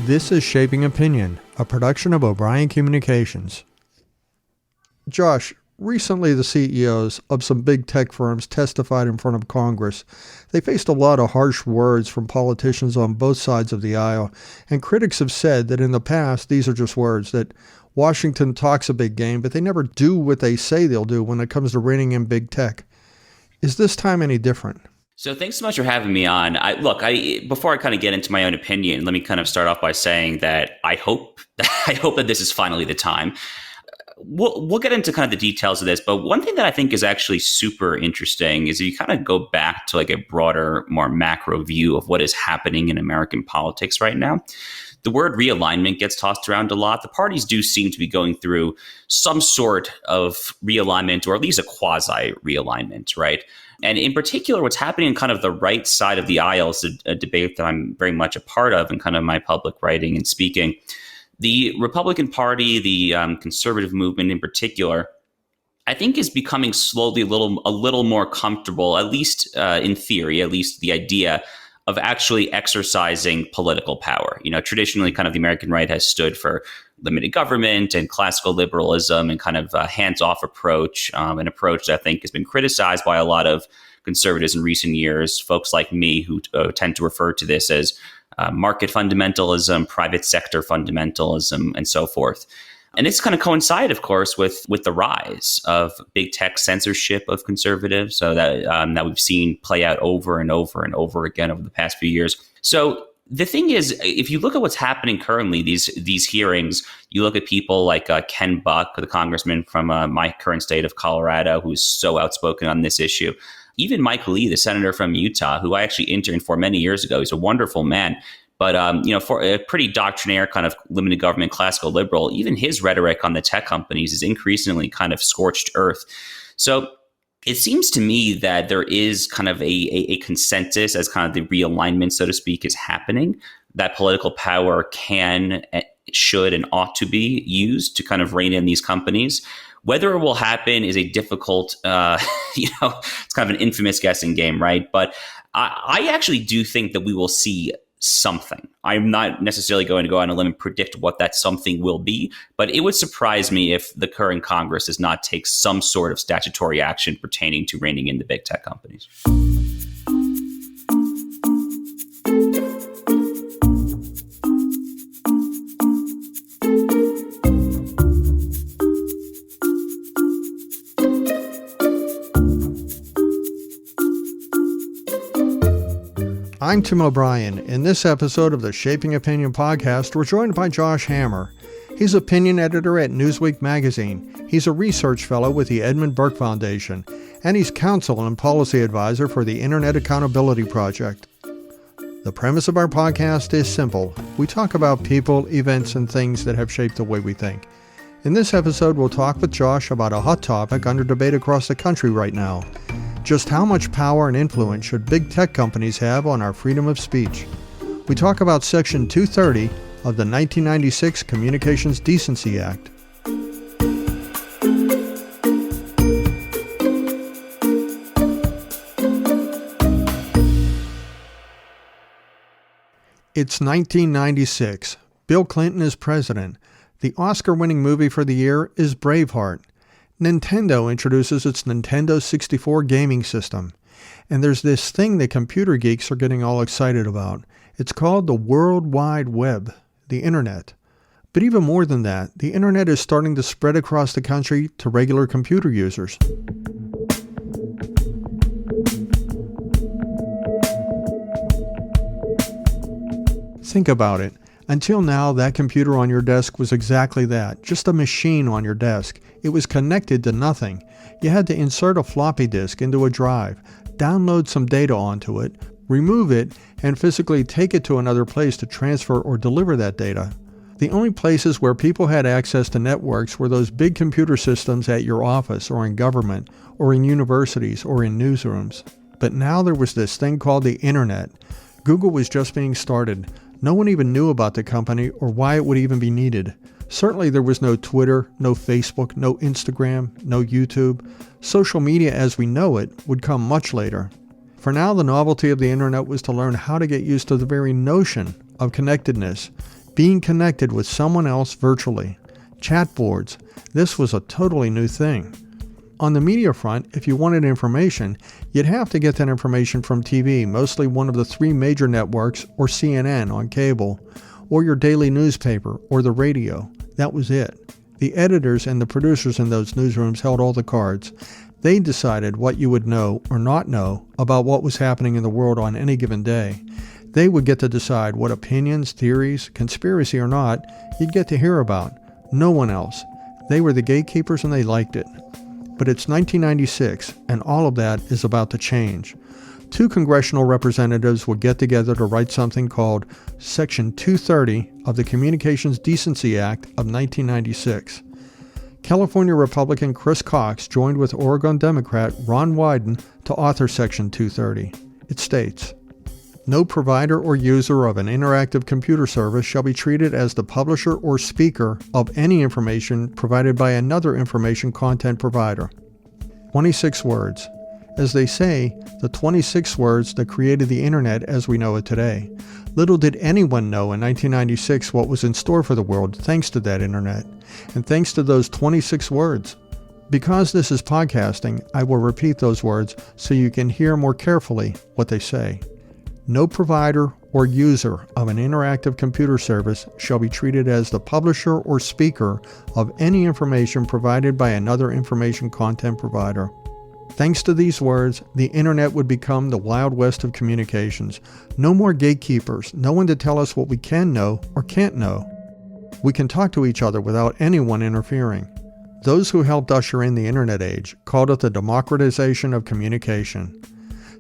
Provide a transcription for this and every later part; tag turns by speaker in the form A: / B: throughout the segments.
A: This is Shaping Opinion, a production of O'Brien Communications. Josh, recently the CEOs of some big tech firms testified in front of Congress. They faced a lot of harsh words from politicians on both sides of the aisle, and critics have said that in the past these are just words, that Washington talks a big game, but they never do what they say they'll do when it comes to reining in big tech. Is this time any different?
B: So thanks so much for having me on. Before I kind of get into my own opinion, let me kind of start off by saying that I hope that this is finally the time. We'll get into kind of the details of this, but one thing that I think is actually super interesting is if you kind of go back to like a broader, more macro view of what is happening in American politics right now. The word realignment gets tossed around a lot. The parties do seem to be going through some sort of realignment, or at least a quasi realignment, right? And in particular, what's happening in kind of the right side of the aisle is a debate that I'm very much a part of in kind of my public writing and speaking. The Republican Party, the conservative movement in particular, I think is becoming slowly a little more comfortable, at least in theory, at least the idea of actually exercising political power. You know, traditionally kind of the American right has stood for limited government and classical liberalism and kind of a hands-off approach, an approach that I think has been criticized by a lot of conservatives in recent years, folks like me who tend to refer to this as market fundamentalism, private sector fundamentalism, and so forth. And it's kind of coincide, of course, with the rise of big tech censorship of conservatives, so that we've seen play out over and over and over again over the past few years. So the thing is, if you look at what's happening currently, these hearings, you look at people like Ken Buck, the congressman from my current state of Colorado, who's so outspoken on this issue. Even Mike Lee, the senator from Utah, who I actually interned for many years ago. He's a wonderful man. But, for a pretty doctrinaire kind of limited government classical liberal, even his rhetoric on the tech companies is increasingly kind of scorched earth. So it seems to me that there is kind of a consensus as kind of the realignment, so to speak, is happening, that political power can, should, and ought to be used to kind of rein in these companies. Whether it will happen is a difficult, it's kind of an infamous guessing game, right? But I actually do think that we will see something. I'm not necessarily going to go on a limb and predict what that something will be, but it would surprise me if the current Congress does not take some sort of statutory action pertaining to reining in the big tech companies.
A: I'm Tim O'Brien. In this episode of the Shaping Opinion podcast, we're joined by Josh Hammer. He's opinion editor at Newsweek magazine. He's a research fellow with the Edmund Burke Foundation, and he's counsel and policy advisor for the Internet Accountability Project. The premise of our podcast is simple. We talk about people, events, and things that have shaped the way we think. In this episode, we'll talk with Josh about a hot topic under debate across the country right now. Just how much power and influence should big tech companies have on our freedom of speech? We talk about Section 230 of the 1996 Communications Decency Act. It's 1996. Bill Clinton is president. The Oscar-winning movie for the year is Braveheart. Nintendo introduces its Nintendo 64 gaming system. And there's this thing that computer geeks are getting all excited about. It's called the World Wide Web, the Internet. But even more than that, the Internet is starting to spread across the country to regular computer users. Think about it. Until now, that computer on your desk was exactly that, just a machine on your desk. It was connected to nothing. You had to insert a floppy disk into a drive, download some data onto it, remove it, and physically take it to another place to transfer or deliver that data. The only places where people had access to networks were those big computer systems at your office or in government or in universities or in newsrooms. But now there was this thing called the Internet. Google was just being started. No one even knew about the company or why it would even be needed. Certainly there was no Twitter, no Facebook, no Instagram, no YouTube. Social media as we know it would come much later. For now, the novelty of the internet was to learn how to get used to the very notion of connectedness. being connected with someone else virtually. Chat boards. This was a totally new thing. On the media front, if you wanted information, you'd have to get that information from TV, mostly one of the three major networks, or CNN on cable, or your daily newspaper, or the radio. That was it. The editors and the producers in those newsrooms held all the cards. They decided what you would know or not know about what was happening in the world on any given day. They would get to decide what opinions, theories, conspiracy or not, you'd get to hear about. No one else. They were the gatekeepers and they liked it. But it's 1996, and all of that is about to change. Two congressional representatives would get together to write something called Section 230 of the Communications Decency Act of 1996. California Republican Chris Cox joined with Oregon Democrat Ron Wyden to author Section 230. It states, "No provider or user of an interactive computer service shall be treated as the publisher or speaker of any information provided by another information content provider." 26 words. As they say, the 26 words that created the internet as we know it today. Little did anyone know in 1996 what was in store for the world thanks to that internet, and thanks to those 26 words. Because this is podcasting, I will repeat those words so you can hear more carefully what they say. No provider or user of an interactive computer service shall be treated as the publisher or speaker of any information provided by another information content provider. Thanks to these words, the internet would become the Wild West of communications. No more gatekeepers, no one to tell us what we can know or can't know. We can talk to each other without anyone interfering. Those who helped usher in the internet age called it the democratization of communication.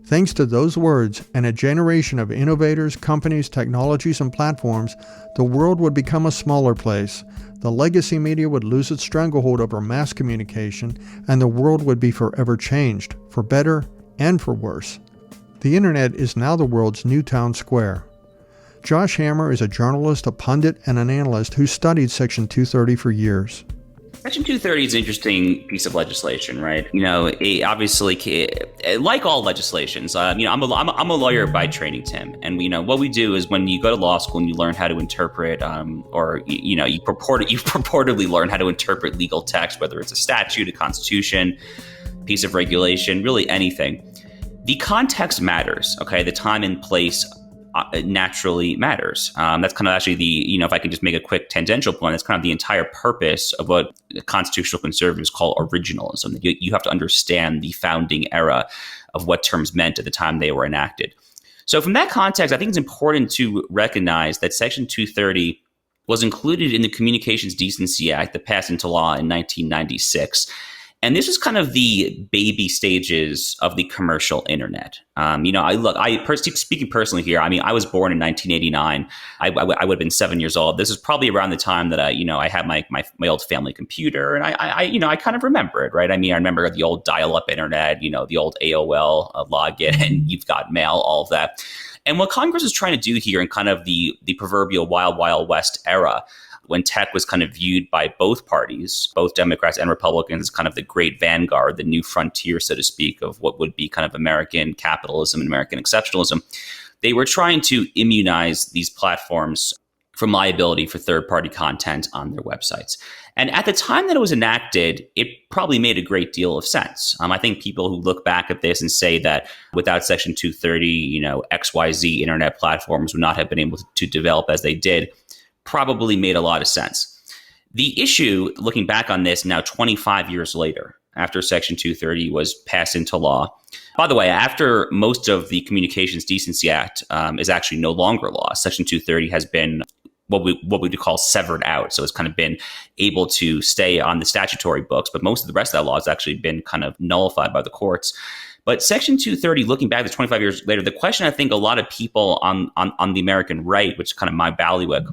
A: Thanks to those words and a generation of innovators, companies, technologies, and platforms, the world would become a smaller place. The legacy media would lose its stranglehold over mass communication, and the world would be forever changed, for better and for worse. The internet is now the world's new town square. Josh Hammer is a journalist, a pundit, and an analyst who studied Section 230 for years.
B: Section 230 is an interesting piece of legislation, right? Obviously, like all legislations, I'm a lawyer by training, Tim. And, what we do is when you go to law school and you learn how to interpret, you purportedly learn how to interpret legal text, whether it's a statute, a constitution, piece of regulation, really anything. The context matters, okay? The time and place naturally matters. That's kind of actually if I can just make a quick tangential point, that's kind of the entire purpose of what constitutional conservatives call originalism. You have to understand the founding era of what terms meant at the time they were enacted. So from that context, I think it's important to recognize that Section 230 was included in the Communications Decency Act that passed into law in 1996. And this is kind of the baby stages of the commercial internet. Speaking personally here, I was born in 1989. I would have been 7 years old. This is probably around the time that I had my old family computer, and I kind of remember it, right? I remember the old dial-up internet, the old AOL login, you've got mail, all of that. And what Congress is trying to do here in kind of the proverbial wild, wild west era, when tech was kind of viewed by both parties, both Democrats and Republicans, as kind of the great vanguard, the new frontier, so to speak, of what would be kind of American capitalism and American exceptionalism, they were trying to immunize these platforms from liability for third-party content on their websites. And at the time that it was enacted, it probably made a great deal of sense. I think people who look back at this and say that without Section 230, XYZ internet platforms would not have been able to develop as they did, probably made a lot of sense. The issue, looking back on this now 25 years later, after Section 230 was passed into law, by the way, after most of the Communications Decency Act is actually no longer law, Section 230 has been what we would call severed out. So it's kind of been able to stay on the statutory books, but most of the rest of that law has actually been kind of nullified by the courts. But Section 230, looking back to 25 years later, the question I think a lot of people on the American right, which is kind of my bailiwick,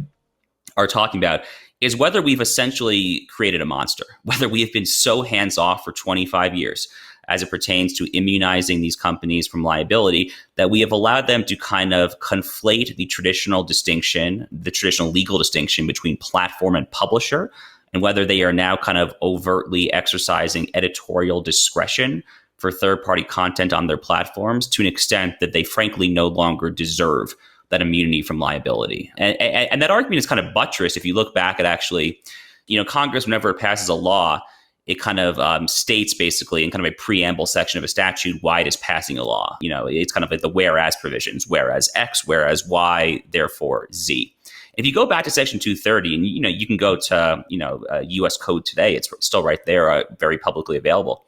B: are talking about is whether we've essentially created a monster, whether we have been so hands-off for 25 years as it pertains to immunizing these companies from liability that we have allowed them to kind of conflate the traditional distinction, the traditional legal distinction between platform and publisher, and whether they are now kind of overtly exercising editorial discretion for third-party content on their platforms to an extent that they frankly no longer deserve that immunity from liability. And that argument is kind of buttressed if you look back at actually, Congress, whenever it passes a law, it kind of states basically in kind of a preamble section of a statute why it is passing a law. It's kind of like the whereas provisions, whereas X, whereas Y, therefore Z. If you go back to Section 230, and you can go to U.S. Code today, it's still right there, very publicly available.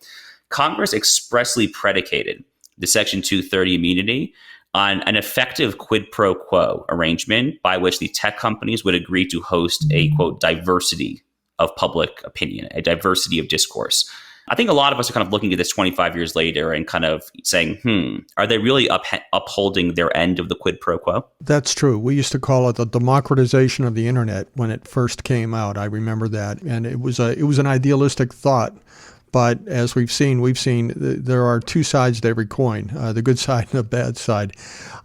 B: Congress expressly predicated the Section 230 immunity on an effective quid pro quo arrangement by which the tech companies would agree to host a, quote, diversity of public opinion, a diversity of discourse. I think a lot of us are kind of looking at this 25 years later and kind of saying, are they really upholding their end of the quid pro quo?
A: That's true. We used to call it the democratization of the internet when it first came out. I remember that. And it was an idealistic thought. But as we've seen there are two sides to every coin, the good side and the bad side.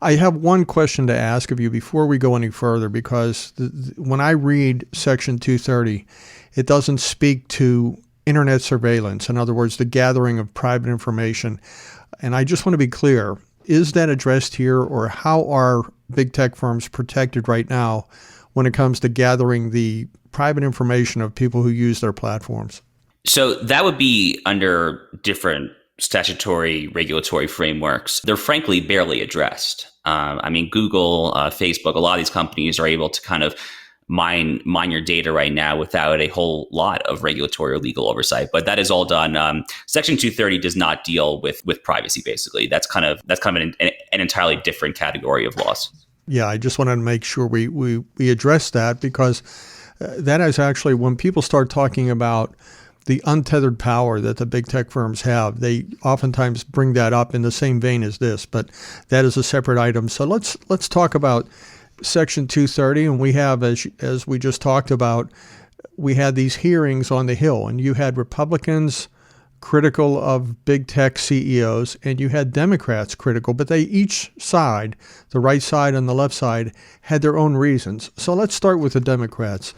A: I have one question to ask of you before we go any further, because when I read Section 230, it doesn't speak to internet surveillance. In other words, the gathering of private information. And I just want to be clear, is that addressed here, or how are big tech firms protected right now when it comes to gathering the private information of people who use their platforms?
B: So that would be under different statutory regulatory frameworks. They're frankly barely addressed. Google, Facebook, a lot of these companies are able to kind of mine your data right now without a whole lot of regulatory or legal oversight. But that is all done. Section 230 does not deal with privacy, basically. That's kind of an entirely different category of laws.
A: Yeah, I just wanted to make sure we address that, because that is actually, when people start talking about the untethered power that the big tech firms have, they oftentimes bring that up in the same vein as this, but that is a separate item. So let's talk about Section 230, and we have, as we just talked about, we had these hearings on the Hill, and you had Republicans critical of big tech CEOs, and you had Democrats critical, but they each side, the right side and the left side, had their own reasons. So let's start with the Democrats.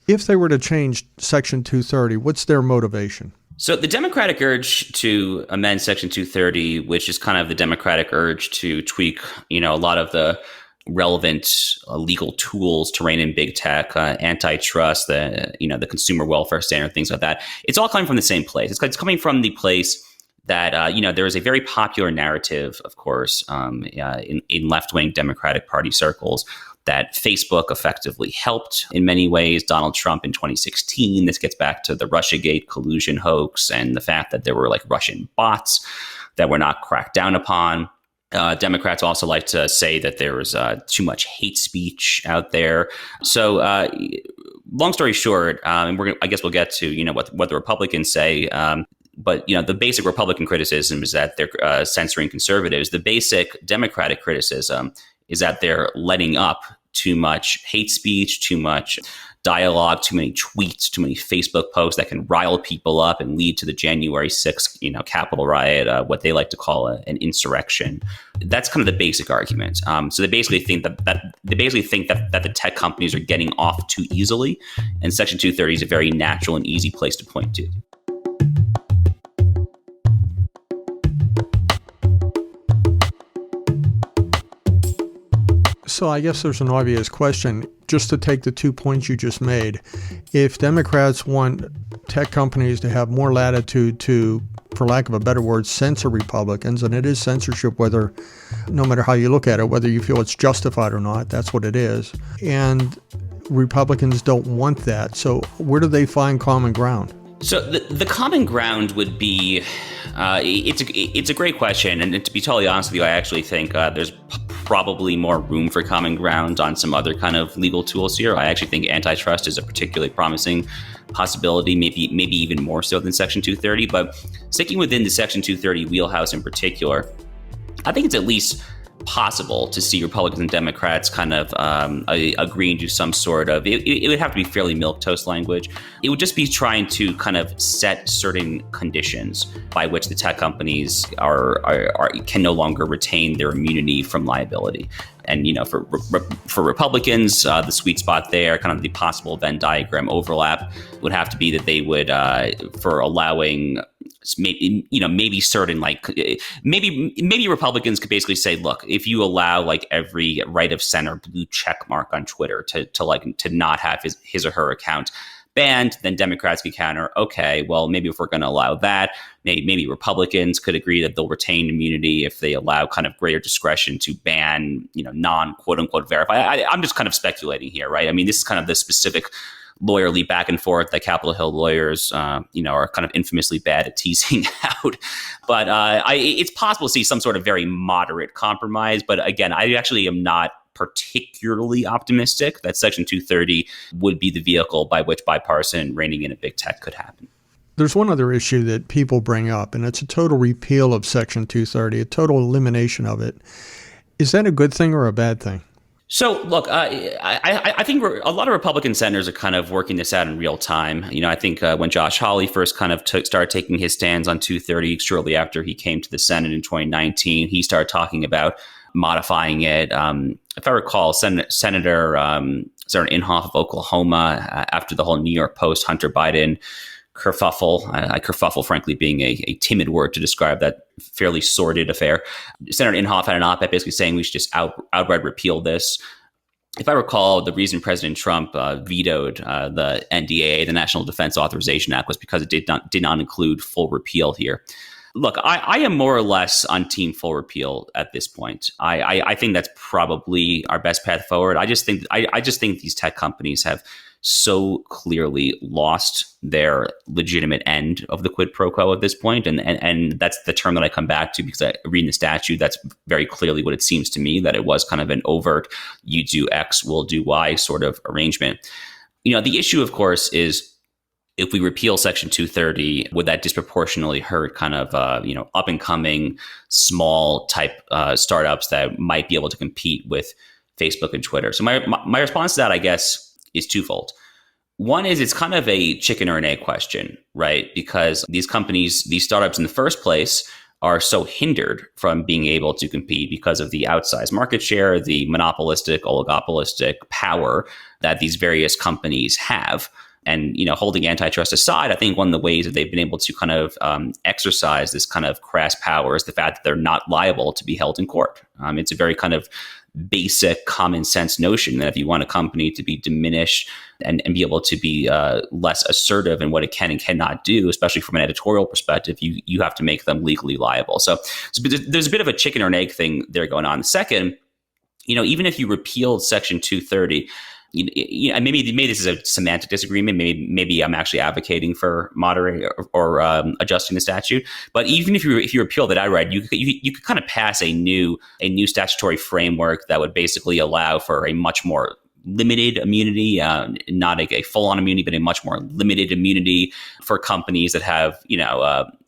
A: If they were to change Section 230, what's their motivation?
B: So the Democratic urge to amend Section 230, which is kind of the Democratic urge to tweak, a lot of the relevant legal tools to rein in big tech, antitrust, the consumer welfare standard, things like that. It's all coming from the same place. It's coming from the place that, there is a very popular narrative, of course, in left-wing Democratic Party circles, that Facebook effectively helped in many ways Donald Trump in 2016. This gets back to the Russiagate collusion hoax and the fact that there were Russian bots that were not cracked down upon. Democrats also like to say that there was too much hate speech out there. So long story short, and I guess we'll get to what the Republicans say. But the basic Republican criticism is that they're censoring conservatives. The basic Democratic criticism is that they're letting up too much hate speech, too much dialogue, too many tweets, too many Facebook posts that can rile people up and lead to the January 6th, Capitol riot, what they like to call an insurrection. That's kind of the basic argument. So they basically think that the tech companies are getting off too easily, and Section 230 is a very natural and easy place to point to.
A: So I guess there's an obvious question, just to take the 2 points you just made. If Democrats want tech companies to have more latitude to, for lack of a better word, censor Republicans, and it is censorship, no matter how you look at it, whether you feel it's justified or not, that's what it is. And Republicans don't want that. So where do they find common ground?
B: So the common ground would be, it's a great question. And to be totally honest with you, I actually think there's probably more room for common ground on some other kind of legal tools here. I actually think antitrust is a particularly promising possibility, maybe even more so than Section 230. But sticking within the Section 230 wheelhouse in particular, I think it's at least possible to see Republicans and Democrats kind of agreeing to some sort of, it would have to be fairly milquetoast language. It would just be trying to kind of set certain conditions by which the tech companies can no longer retain their immunity from liability. And, for Republicans, the sweet spot there, kind of the possible Venn diagram overlap would have to be that they would, for allowing maybe certain maybe Republicans could basically say, look, if you allow like every right of center blue check mark on Twitter to not have his or her account banned, then Democrats could counter, okay, well, maybe if we're going to allow that, maybe Republicans could agree that they'll retain immunity if they allow kind of greater discretion to ban, non quote unquote verify. I'm just kind of speculating here, right? I mean, this is kind of the specific lawyerly back and forth that Capitol Hill lawyers, are kind of infamously bad at teasing out. But it's possible to see some sort of very moderate compromise. But again, I actually am not particularly optimistic that Section 230 would be the vehicle by which bipartisan reining in of big tech could happen.
A: There's one other issue that people bring up, and it's a total repeal of Section 230, a total elimination of it. Is that a good thing or a bad thing?
B: So, look, I think a lot of Republican senators are kind of working this out in real time. I think when Josh Hawley first kind of started taking his stands on 230 shortly after he came to the Senate in 2019, he started talking about modifying it. If I recall, Senator Inhofe of Oklahoma, after the whole New York Post Hunter Biden kerfuffle, kerfuffle, frankly, being a timid word to describe that fairly sordid affair, Senator Inhofe had an op-ed basically saying we should just outright repeal this. If I recall, the reason President Trump vetoed the NDAA, the National Defense Authorization Act, was because it did not include full repeal here. Look, I am more or less on team full repeal at this point. I think that's probably our best path forward. I just think these tech companies have so clearly lost their legitimate end of the quid pro quo at this point. And that's the term that I come back to because I read in the statute, that's very clearly what it seems to me, that it was kind of an overt, you do X, we'll do Y sort of arrangement. The issue, of course, is if we repeal Section 230, would that disproportionately hurt kind of, up and coming small type startups that might be able to compete with Facebook and Twitter? So my response to that, I guess, is twofold. One is it's kind of a chicken or an egg question, right? Because these companies, these startups in the first place are so hindered from being able to compete because of the outsized market share, the monopolistic, oligopolistic power that these various companies have. And, holding antitrust aside, I think one of the ways that they've been able to kind of exercise this kind of crass power is the fact that they're not liable to be held in court. It's a very kind of basic common sense notion that if you want a company to be diminished and be able to be less assertive in what it can and cannot do, especially from an editorial perspective, you have to make them legally liable. So there's a bit of a chicken or an egg thing there going on. The second, even if you repealed Section 230, maybe this is a semantic disagreement. Maybe I'm actually advocating for moderating or adjusting the statute. But even if you repeal that outright, you could kind of pass a new statutory framework that would basically allow for a much more limited immunity, not a full-on immunity, but a much more limited immunity for companies that have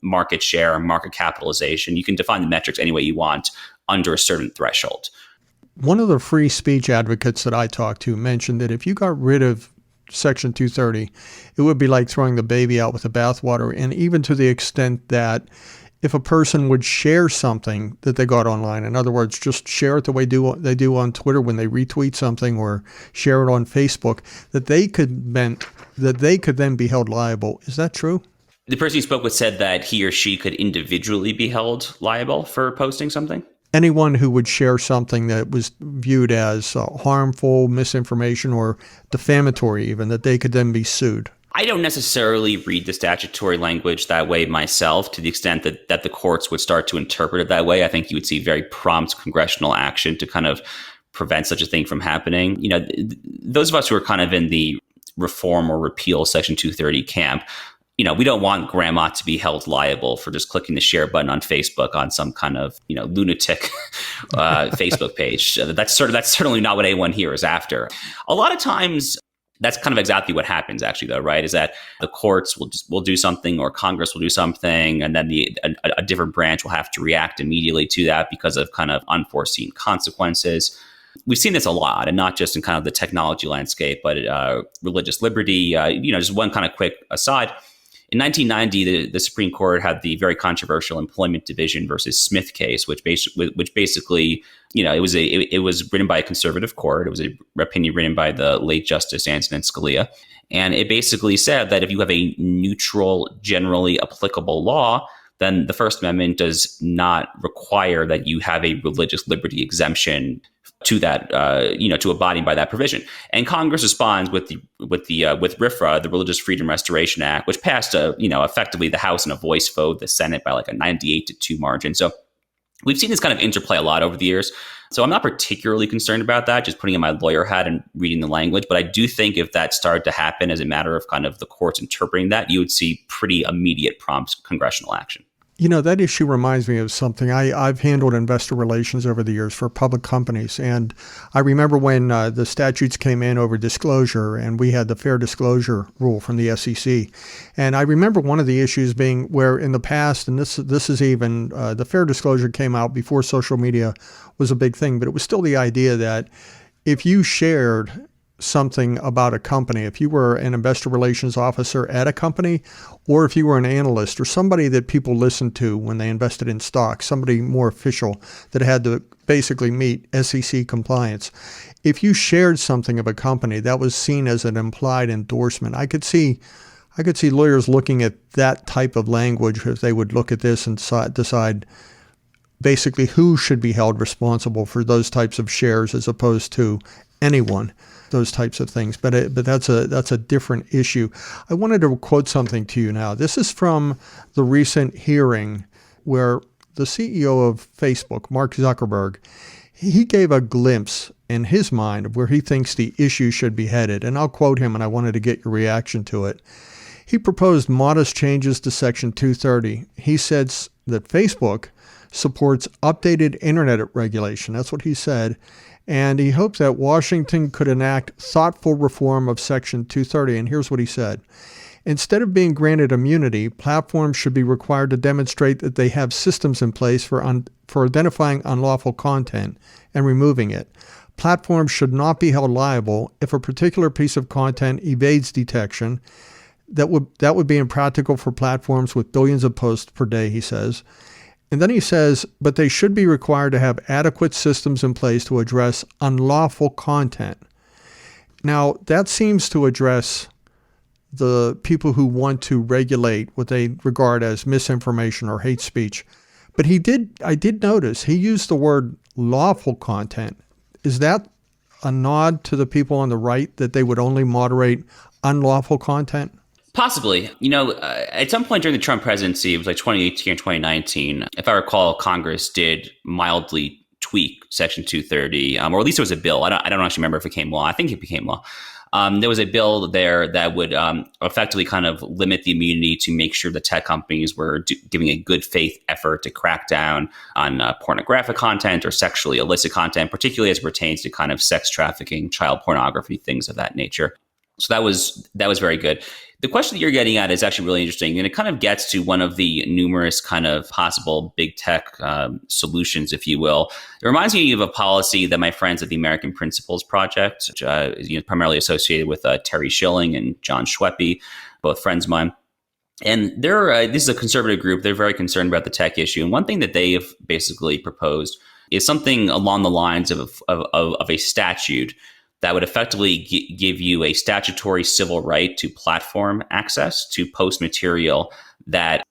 B: market share, market capitalization. You can define the metrics any way you want under a certain threshold.
A: One of the free speech advocates that I talked to mentioned that if you got rid of Section 230, it would be like throwing the baby out with the bathwater, and even to the extent that if a person would share something that they got online, in other words, just share it the way they do on Twitter when they retweet something or share it on Facebook, that they could then be held liable. Is that true?
B: The person you spoke with said that he or she could individually be held liable for posting something?
A: Anyone who would share something that was viewed as harmful, misinformation, or defamatory even, that they could then be sued.
B: I don't necessarily read the statutory language that way myself, to the extent that the courts would start to interpret it that way. I think you would see very prompt congressional action to kind of prevent such a thing from happening. Those of us who are kind of in the reform or repeal Section 230 camp, we don't want grandma to be held liable for just clicking the share button on Facebook on some kind of, lunatic Facebook page. That's certainly not what anyone here is after. A lot of times, that's kind of exactly what happens, actually, though, right? Is that the courts will do something, or Congress will do something, and then a different branch will have to react immediately to that because of kind of unforeseen consequences. We've seen this a lot, and not just in kind of the technology landscape, but religious liberty. Just one kind of quick aside. In 1990, the Supreme Court had the very controversial Employment Division versus Smith case, which basically, it was written by a conservative court. It was an opinion written by the late Justice Antonin Scalia, And it basically said that if you have a neutral, generally applicable law, then the First Amendment does not require that you have a religious liberty exemption to that, to abiding by that provision. And Congress responds with RFRA, the Religious Freedom Restoration Act, which passed effectively the House in a voice vote, the Senate by like a 98-2 margin. So we've seen this kind of interplay a lot over the years. So I'm not particularly concerned about that, just putting in my lawyer hat and reading the language. But I do think if that started to happen as a matter of kind of the courts interpreting that, you would see pretty immediate prompt congressional action.
A: That issue reminds me of something. I've handled investor relations over the years for public companies. And I remember when the statutes came in over disclosure, and we had the fair disclosure rule from the SEC. And I remember one of the issues being where in the past, and this is even, the fair disclosure came out before social media was a big thing, but it was still the idea that if you shared something about a company, if you were an investor relations officer at a company, or if you were an analyst or somebody that people listened to when they invested in stocks, somebody more official that had to basically meet SEC compliance, if you shared something of a company, that was seen as an implied endorsement. I could see lawyers looking at that type of language if they would look at this and decide basically who should be held responsible for those types of shares as opposed to anyone. Those types of things, but that's a different issue. I wanted to quote something to you now. This is from the recent hearing where the CEO of Facebook, Mark Zuckerberg, he gave a glimpse in his mind of where he thinks the issue should be headed. And I'll quote him, and I wanted to get your reaction to it. He proposed modest changes to Section 230. He said that Facebook supports updated internet regulation. That's what he said. And he hoped that Washington could enact thoughtful reform of Section 230. And here's what he said. Instead of being granted immunity, platforms should be required to demonstrate that they have systems in place for identifying unlawful content and removing it. Platforms should not be held liable if a particular piece of content evades detection. That would be impractical for platforms with billions of posts per day, he says. And then he says, but they should be required to have adequate systems in place to address unlawful content. Now, that seems to address the people who want to regulate what they regard as misinformation or hate speech. But I did notice he used the word lawful content. Is that a nod to the people on the right that they would only moderate unlawful content?
B: Possibly. At some point during the Trump presidency, it was like 2018 or 2019, if I recall, Congress did mildly tweak Section 230, or at least there was a bill. I don't actually remember if it became law. I think it became law. There was a bill there that would effectively kind of limit the immunity to make sure that tech companies were giving a good faith effort to crack down on pornographic content or sexually illicit content, particularly as it pertains to kind of sex trafficking, child pornography, things of that nature. So that was very good. The question that you're getting at is actually really interesting, and it kind of gets to one of the numerous kind of possible big tech solutions, if you will. It reminds me of a policy that my friends at the American Principles Project, which is primarily associated with Terry Schilling and John Schweppe, both friends of mine. And this is a conservative group. They're very concerned about the tech issue. And one thing that they have basically proposed is something along the lines of a statute that would effectively give you a statutory civil right to platform access to post material that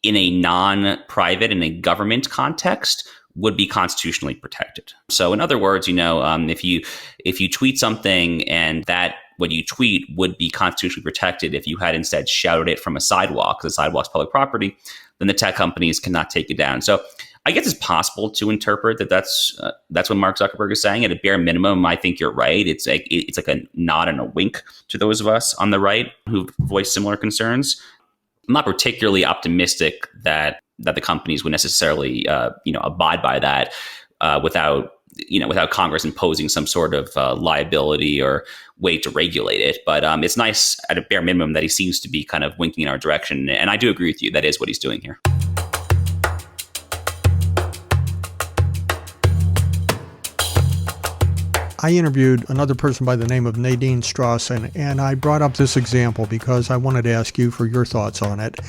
B: in a non-private, in a government context, would be constitutionally protected. So in other words, if you tweet something and that what you tweet would be constitutionally protected if you had instead shouted it from a sidewalk, because the sidewalk's public property, then the tech companies cannot take it down. So I guess it's possible to interpret that's what Mark Zuckerberg is saying. At a bare minimum, I think you're right. It's like a nod and a wink to those of us on the right who've voiced similar concerns. I'm not particularly optimistic that the companies would necessarily abide by that without Congress imposing some sort of liability or way to regulate it. But it's nice at a bare minimum that he seems to be kind of winking in our direction. And I do agree with you. That is what he's doing here.
A: I interviewed another person by the name of Nadine Strauss, and I brought up this example because I wanted to ask you for your thoughts on it,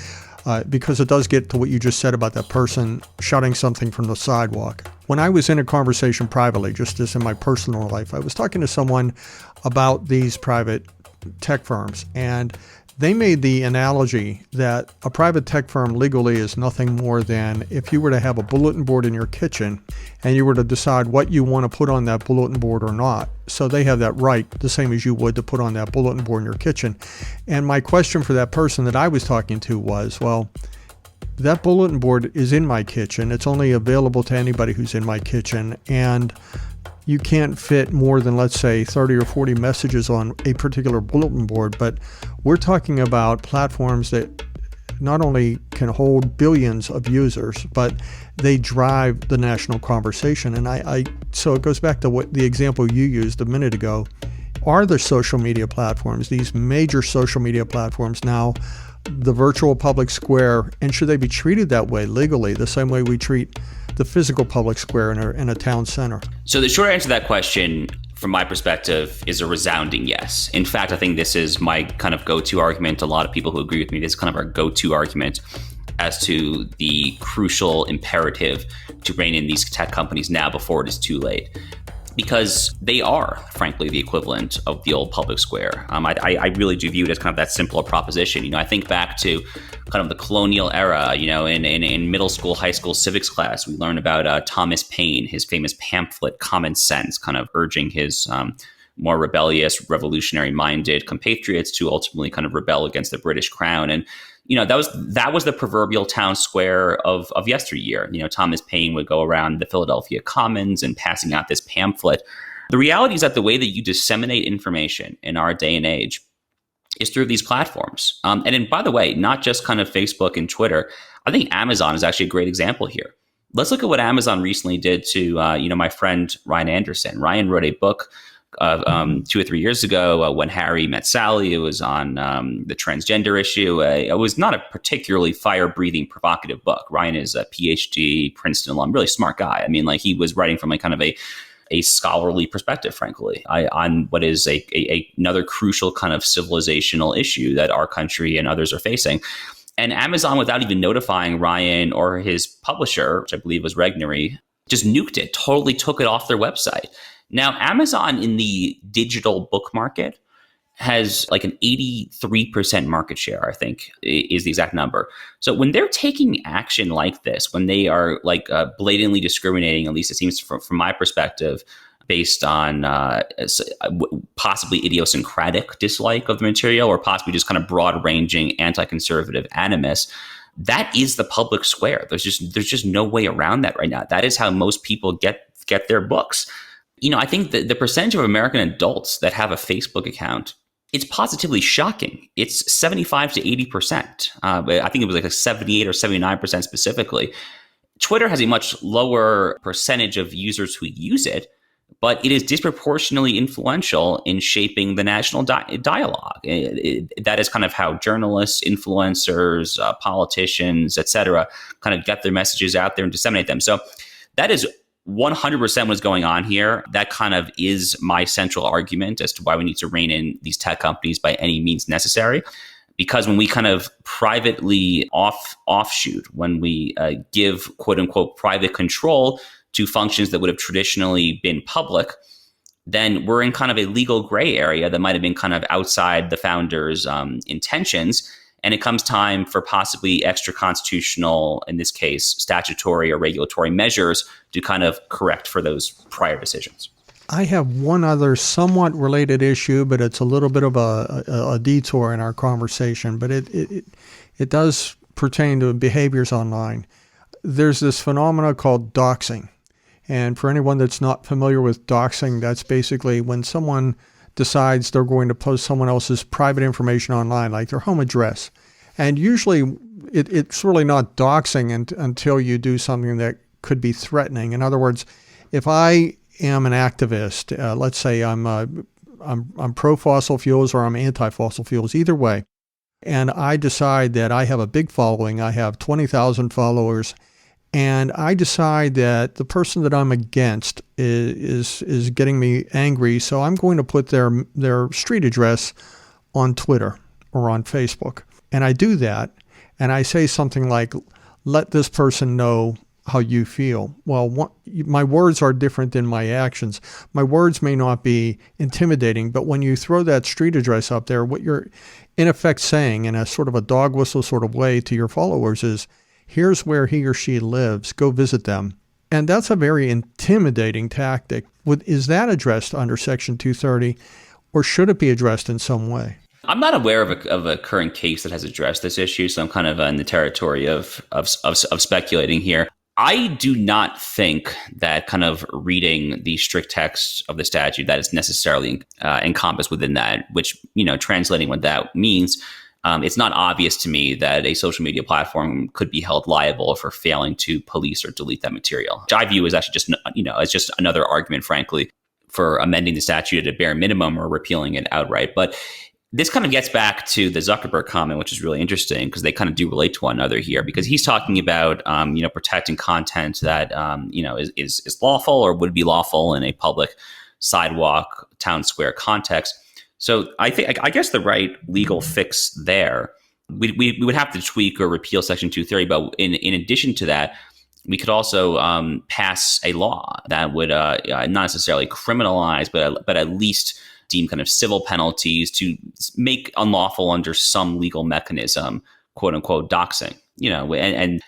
A: because it does get to what you just said about that person shouting something from the sidewalk. When I was in a conversation privately, just as in my personal life, I was talking to someone about these private tech firms, and they made the analogy that a private tech firm legally is nothing more than if you were to have a bulletin board in your kitchen and you were to decide what you want to put on that bulletin board or not. So they have that right, the same as you would to put on that bulletin board in your kitchen. And my question for that person that I was talking to was, well, that bulletin board is in my kitchen. It's only available to anybody who's in my kitchen. And you can't fit more than, let's say, 30 or 40 messages on a particular bulletin board. But we're talking about platforms that not only can hold billions of users, but they drive the national conversation. And so it goes back to what the example you used a minute ago. Are the social media platforms, these major social media platforms now, the virtual public square, and should they be treated that way legally, the same way we treat the physical public square in a town center?
B: So the short answer to that question, from my perspective, is a resounding yes. In fact, I think this is my kind of go-to argument. A lot of people who agree with me, this is kind of our go-to argument as to the crucial imperative to rein in these tech companies now before it is too late. Because they are, frankly, the equivalent of the old public square. I really do view it as kind of that simpler proposition. I think back to kind of the colonial era, in middle school, high school civics class, we learned about Thomas Paine, his famous pamphlet, Common Sense, kind of urging his more rebellious, revolutionary-minded compatriots to ultimately kind of rebel against the British crown. And that was the proverbial town square of yesteryear. Thomas Paine would go around the Philadelphia Commons and passing out this pamphlet. The reality is that the way that you disseminate information in our day and age is through these platforms. And by the way, not just kind of Facebook and Twitter. I think Amazon is actually a great example here. Let's look at what Amazon recently did to my friend Ryan Anderson. Ryan wrote a book 2 or 3 years ago, When Harry Met Sally. It was on the transgender issue. It was not a particularly fire-breathing, provocative book. Ryan is a PhD, Princeton alum, really smart guy. I mean, he was writing from a scholarly perspective, frankly, on what is another crucial kind of civilizational issue that our country and others are facing. And Amazon, without even notifying Ryan or his publisher, which I believe was Regnery, just nuked it, totally took it off their website. Now, Amazon in the digital book market has like an 83% market share, I think is the exact number. So when they're taking action like this, when they are blatantly discriminating, at least it seems from my perspective, based on possibly idiosyncratic dislike of the material or possibly just kind of broad-ranging anti-conservative animus, that is the public square. There's just no way around that right now. That is how most people get their books. I think the percentage of American adults that have a Facebook account, it's positively shocking. It's 75 to 80%. I think it was like a 78 or 79% specifically. Twitter has a much lower percentage of users who use it, but it is disproportionately influential in shaping the national dialogue. That is kind of how journalists, influencers, politicians, et cetera, kind of get their messages out there and disseminate them. So that is 100% what's going on here. That kind of is my central argument as to why we need to rein in these tech companies by any means necessary. Because when we kind of privately offshoot, when we give quote unquote private control to functions that would have traditionally been public, then we're in kind of a legal gray area that might have been kind of outside the founders' intentions. And it comes time for possibly extra constitutional, in this case, statutory or regulatory measures to kind of correct for those prior decisions.
A: I have one other somewhat related issue, but it's a little bit of a detour in our conversation, but it does pertain to behaviors online. There's this phenomena called doxing. And for anyone that's not familiar with doxing, that's basically when someone decides they're going to post someone else's private information online, like their home address. And usually it's really not doxing until you do something that could be threatening. In other words, if I am an activist, let's say I'm pro fossil fuels or I'm anti fossil fuels, either way, and I decide that I have a big following, I have 20,000 followers, and I decide that the person that I'm against is getting me angry, so I'm going to put their street address on Twitter or on Facebook. And I do that, and I say something like, let this person know how you feel. Well, my words are different than my actions. My words may not be intimidating, but when you throw that street address up there, what you're in effect saying in a sort of a dog whistle sort of way to your followers is, here's where he or she lives. Go visit them. And that's a very intimidating tactic. Is that addressed under Section 230, or should it be addressed in some way?
B: I'm not aware of a current case that has addressed this issue, so I'm kind of in the territory of speculating here. I do not think that kind of reading the strict text of the statute that is necessarily encompassed within that, which, translating what that means, it's not obvious to me that a social media platform could be held liable for failing to police or delete that material, which I view as actually just, it's just another argument, frankly, for amending the statute at a bare minimum or repealing it outright. But this kind of gets back to the Zuckerberg comment, which is really interesting because they kind of do relate to one another here, because he's talking about, protecting content that, is lawful or would be lawful in a public sidewalk, town square context. So I guess the right legal fix there, we would have to tweak or repeal Section 230. But in addition to that, we could also pass a law that would not necessarily criminalize, but at least deem kind of civil penalties to make unlawful under some legal mechanism, quote unquote, doxing, and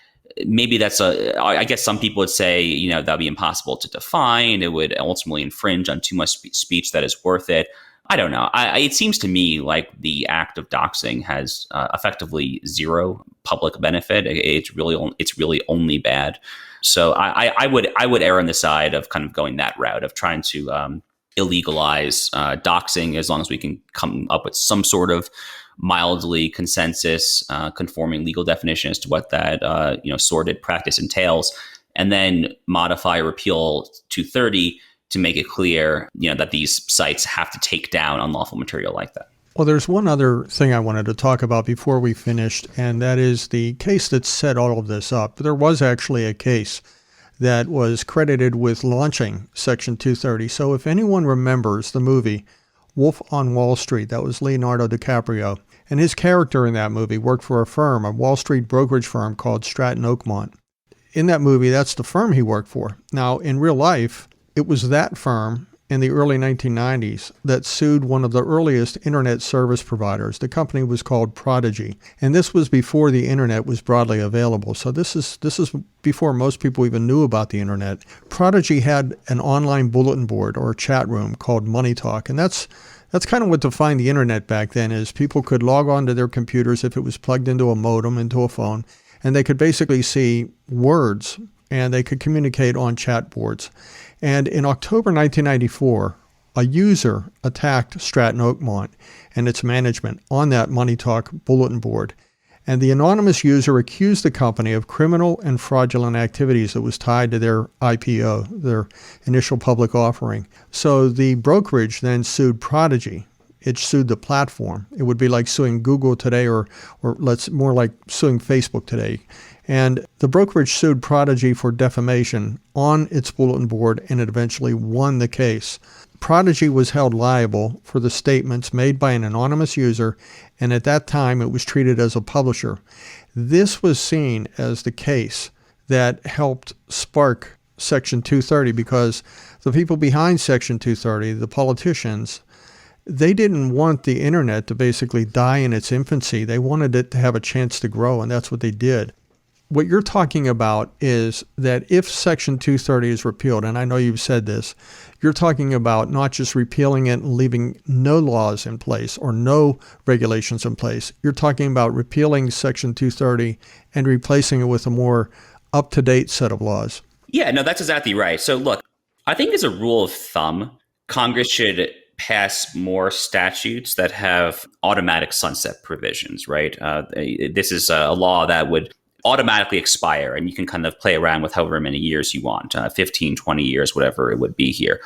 B: maybe that's I guess some people would say, that'd be impossible to define. It would ultimately infringe on too much speech that is worth it. I don't know. It seems to me like the act of doxing has effectively zero public benefit. It's really only bad. So I would err on the side of kind of going that route of trying to illegalize doxing, as long as we can come up with some sort of mildly consensus conforming legal definition as to what that sordid practice entails, and then modify or repeal 230 to make it clear that these sites have to take down unlawful material like that.
A: Well, there's one other thing I wanted to talk about before we finished, and that is the case that set all of this up. There was actually a case that was credited with launching Section 230. So if anyone remembers the movie Wolf on Wall Street, that was Leonardo DiCaprio, and his character in that movie worked for a Wall Street brokerage firm called Stratton Oakmont. In that movie, that's the firm he worked for. Now, in real life, it was that firm in the early 1990s that sued one of the earliest internet service providers. The company was called Prodigy, and this was before the internet was broadly available. So this is before most people even knew about the internet. Prodigy had an online bulletin board or chat room called Money Talk, and that's kind of what defined the internet back then. Is people could log on to their computers if it was plugged into a modem, into a phone, and they could basically see words, and they could communicate on chat boards. And in October 1994, a user attacked Stratton Oakmont and its management on that Money Talk bulletin board. And the anonymous user accused the company of criminal and fraudulent activities that was tied to their IPO, their initial public offering. So the brokerage then sued Prodigy. It sued the platform. It would be like suing Google today, or more like suing Facebook today. And the brokerage sued Prodigy for defamation on its bulletin board, and it eventually won the case. Prodigy was held liable for the statements made by an anonymous user, and at that time it was treated as a publisher. This was seen as the case that helped spark Section 230, because the people behind Section 230, the politicians, they didn't want the internet to basically die in its infancy. They wanted it to have a chance to grow, and that's what they did. What you're talking about is that if Section 230 is repealed, and I know you've said this, you're talking about not just repealing it and leaving no laws in place or no regulations in place. You're talking about repealing Section 230 and replacing it with a more up-to-date set of laws.
B: Yeah, no, that's exactly right. So look, I think as a rule of thumb, Congress should pass more statutes that have automatic sunset provisions, right? This is a law that would automatically expire, and you can kind of play around with however many years you want, 15, 20 years, whatever it would be here.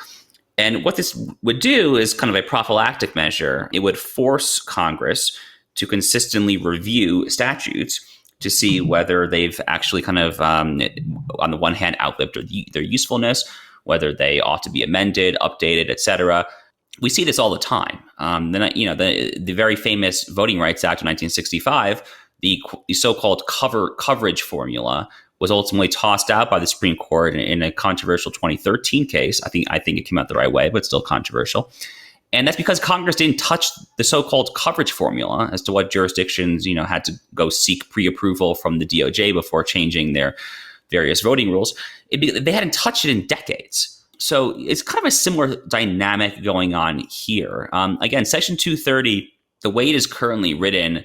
B: And what this would do is kind of a prophylactic measure. It would force Congress to consistently review statutes to see whether they've actually kind of, on the one hand, outlived their usefulness, whether they ought to be amended, updated, etc. We see this all the time. The very famous Voting Rights Act of 1965, the so-called coverage formula was ultimately tossed out by the Supreme Court in a controversial 2013 case. I think it came out the right way, but still controversial. And that's because Congress didn't touch the so-called coverage formula as to what jurisdictions, had to go seek pre-approval from the DOJ before changing their various voting rules. They hadn't touched it in decades. So it's kind of a similar dynamic going on here. Again, Section 230, the way it is currently written,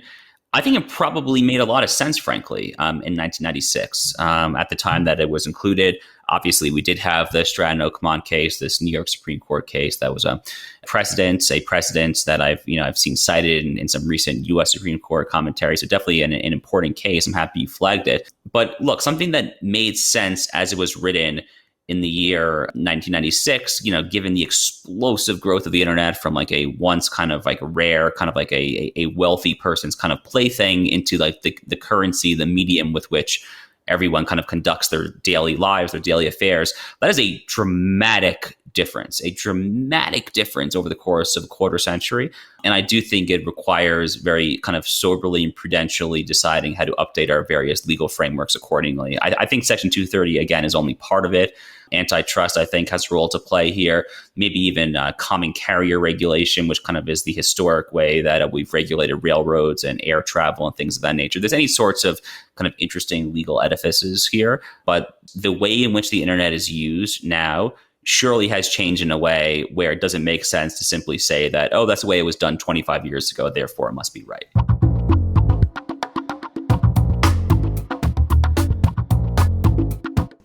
B: I think it probably made a lot of sense, frankly, in 1996. At the time that it was included, obviously, we did have the Stratton Oakmont case, this New York Supreme Court case that was a precedent that I've seen cited in some recent U.S. Supreme Court commentary. So definitely an important case. I'm happy you flagged it. But look, something that made sense as it was written in the year 1996, given the explosive growth of the internet from like a once kind of like rare, kind of like a wealthy person's kind of plaything into like the currency, the medium with which everyone kind of conducts their daily lives, their daily affairs. That is a dramatic difference over the course of a quarter century. And I do think it requires very kind of soberly and prudentially deciding how to update our various legal frameworks accordingly. I think Section 230, again, is only part of it. Antitrust, I think, has a role to play here. Maybe even common carrier regulation, which kind of is the historic way that we've regulated railroads and air travel and things of that nature. There's any sorts of kind of interesting legal edifices here, but the way in which the internet is used now surely has changed in a way where it doesn't make sense to simply say that, oh, that's the way it was done 25 years ago, therefore it must be right.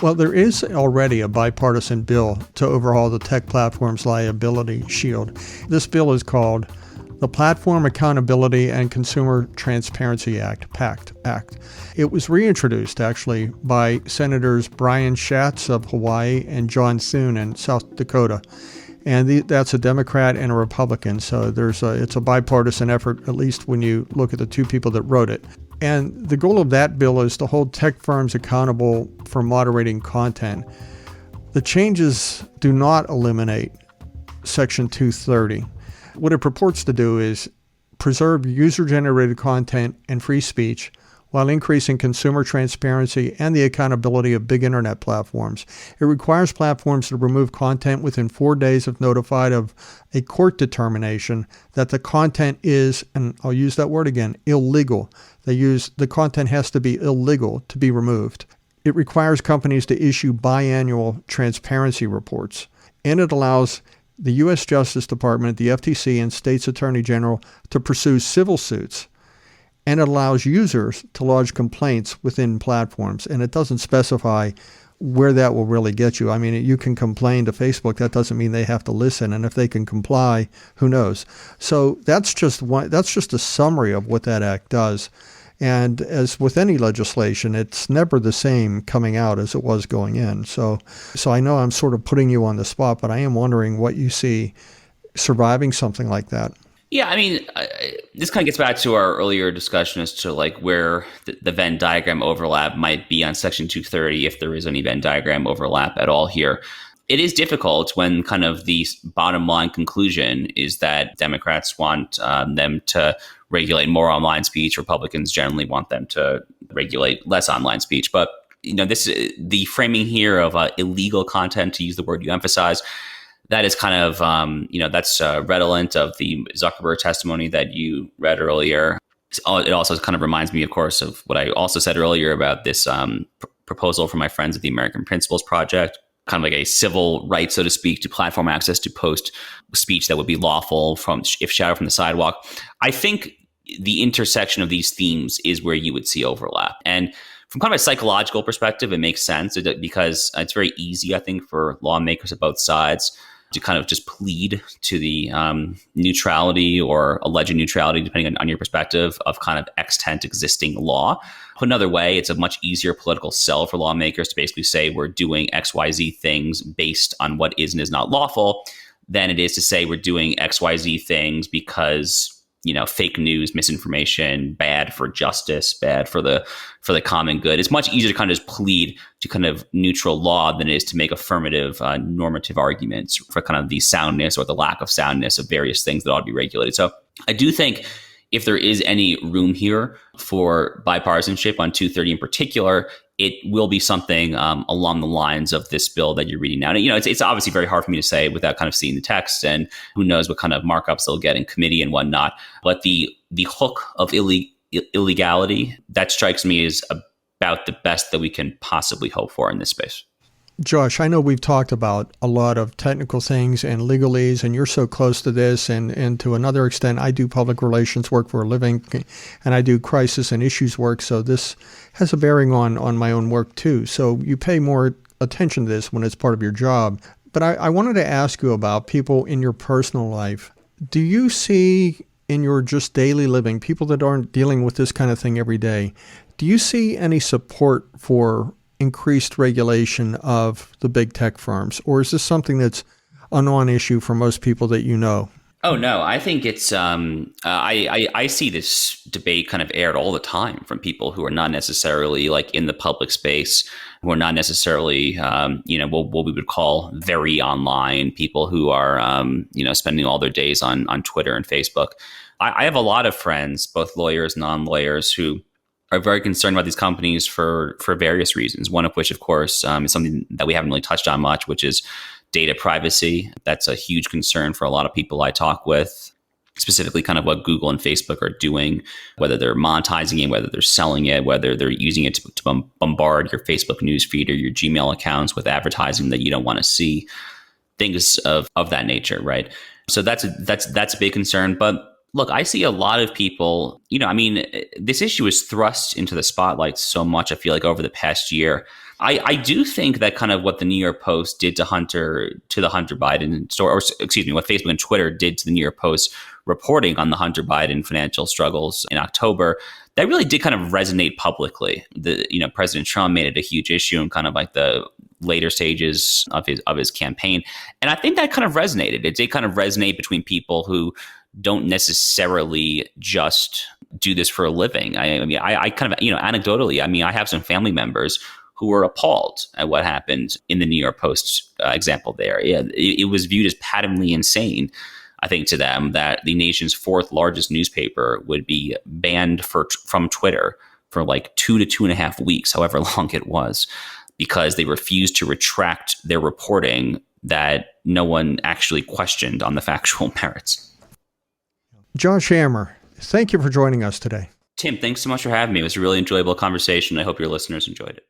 A: Well, there is already a bipartisan bill to overhaul the tech platform's liability shield. This bill is called the Platform Accountability and Consumer Transparency Act, PACT Act. It was reintroduced, actually, by Senators Brian Schatz of Hawaii and John Thune in South Dakota. And that's a Democrat and a Republican, so it's a bipartisan effort, at least when you look at the two people that wrote it. And the goal of that bill is to hold tech firms accountable for moderating content. The changes do not eliminate Section 230. What it purports to do is preserve user-generated content and free speech while increasing consumer transparency and the accountability of big internet platforms. It requires platforms to remove content within 4 days if notified of a court determination that the content is, and I'll use that word again, illegal. The content has to be illegal to be removed. It requires companies to issue biannual transparency reports, and it allows the U.S. Justice Department, the FTC, and states' attorney general to pursue civil suits. And it allows users to lodge complaints within platforms. And it doesn't specify where that will really get you. I mean, you can complain to Facebook. That doesn't mean they have to listen. And if they can comply, who knows? So that's just a summary of what that act does. And as with any legislation, it's never the same coming out as it was going in. So I know I'm sort of putting you on the spot, but I am wondering what you see surviving something like that.
B: Yeah, I mean, this kind of gets back to our earlier discussion as to like where the Venn diagram overlap might be on Section 230, if there is any Venn diagram overlap at all here. It is difficult when kind of the bottom line conclusion is that Democrats want them to regulate more online speech. Republicans generally want them to regulate less online speech. But, the framing here of illegal content, to use the word you emphasize, that is kind of, that's redolent of the Zuckerberg testimony that you read earlier. It also kind of reminds me, of course, of what I also said earlier about this proposal from my friends at the American Principles Project, kind of like a civil right, so to speak, to platform access to post speech that would be lawful if shouted from the sidewalk. I think the intersection of these themes is where you would see overlap. And from kind of a psychological perspective, it makes sense because it's very easy, I think, for lawmakers at both sides to kind of just plead to the neutrality or alleged neutrality, depending on your perspective, of kind of extant existing law. Put another way, it's a much easier political sell for lawmakers to basically say we're doing XYZ things based on what is and is not lawful than it is to say we're doing XYZ things because fake news, misinformation, bad for justice, bad for the common good. It's much easier to kind of just plead to kind of neutral law than it is to make affirmative normative arguments for kind of the soundness or the lack of soundness of various things that ought to be regulated. So I do think if there is any room here for bipartisanship on 230 in particular, it will be something along the lines of this bill that you're reading now. And, it's obviously very hard for me to say without kind of seeing the text, and who knows what kind of markups they'll get in committee and whatnot. But the hook of illegality, that strikes me as about the best that we can possibly hope for in this space.
A: Josh, I know we've talked about a lot of technical things and legalese, and you're so close to this. And to another extent, I do public relations work for a living, and I do crisis and issues work. So this has a bearing on my own work too. So you pay more attention to this when it's part of your job. But I wanted to ask you about people in your personal life. Do you see in your just daily living, people that aren't dealing with this kind of thing every day, do you see any support for increased regulation of the big tech firms? Or is this something that's a non-issue for most people that you know?
B: Oh, no, I think it's, I see this debate kind of aired all the time from people who are not necessarily like in the public space, who are not necessarily, what we would call very online, people who are, spending all their days on Twitter and Facebook. I have a lot of friends, both lawyers, non-lawyers, who are very concerned about these companies for various reasons. One of which, of course, is something that we haven't really touched on much, which is data privacy. That's a huge concern for a lot of people I talk with, specifically kind of what Google and Facebook are doing, whether they're monetizing it, whether they're selling it, whether they're using it to bombard your Facebook newsfeed or your Gmail accounts with advertising that you don't want to see, things of that nature, right? So that's a big concern. But look, I see a lot of people, this issue is thrust into the spotlight so much, I feel like, over the past year. I do think that kind of what the New York Post did to the Hunter Biden story, or excuse me, what Facebook and Twitter did to the New York Post reporting on the Hunter Biden financial struggles in October, that really did kind of resonate publicly. President Trump made it a huge issue in kind of like the later stages of his campaign. And I think that kind of resonated. It did kind of resonate between people who don't necessarily just do this for a living. I kind of, anecdotally, I have some family members who were appalled at what happened in the New York Post example there. Yeah, it was viewed as patently insane, I think, to them, that the nation's fourth largest newspaper would be banned from Twitter for like 2 to 2.5 weeks, however long it was, because they refused to retract their reporting that no one actually questioned on the factual merits.
A: Josh Hammer, thank you for joining us today.
B: Tim, thanks so much for having me. It was a really enjoyable conversation. I hope your listeners enjoyed it.